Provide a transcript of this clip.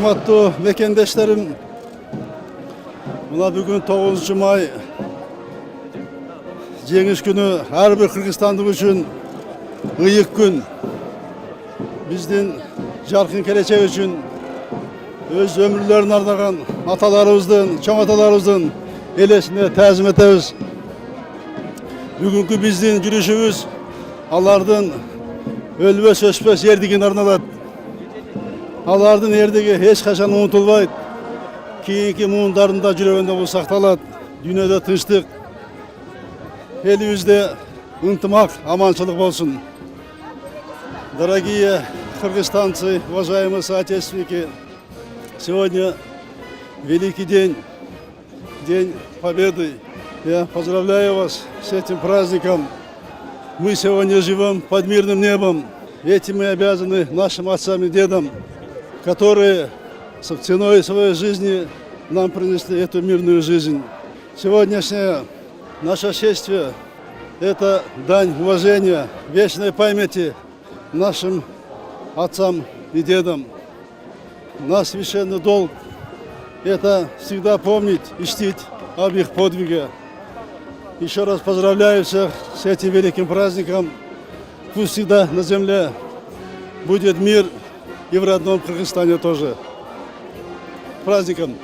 Урматтуу мекендештерим, мына бүгүн 9 май жеңиш күнү ар бир кыргызстандык үчүн ыйык күн. Биздин жаркын келечек үчүн өз өмүрлөрүн ардаган аталарыбыздын, чоң аталарыбыздын элесине таазим этебиз. Бүгүнкү биздин жүрүшүбүз алардын өлбөс өчпөс эрдигине арналат. Алардын эрдиги эч качан унутулбайт. Кийинки муундарында жүрөгүндө бул сакталат. Дүйнөдө тынчтык, элибизде ынтымак, аманчылык болсун. Дорогие кыргызстанцы, уважаемые соотечественники, сегодня великий день, День Победы. Я поздравляю вас с этим праздником. Мы сегодня живем под мирным небом. Этим мы обязаны нашим отцам и дедам, которые ценой своей жизни нам принесли эту мирную жизнь. Сегодняшнее наше шествие – это дань уважения, вечной памяти нашим отцам и дедам. Наш священный долг – это всегда помнить и чтить об их подвиге. Еще раз поздравляю всех с этим великим праздником. Пусть всегда на земле будет мир и в родном Кыргызстане тоже. С праздником!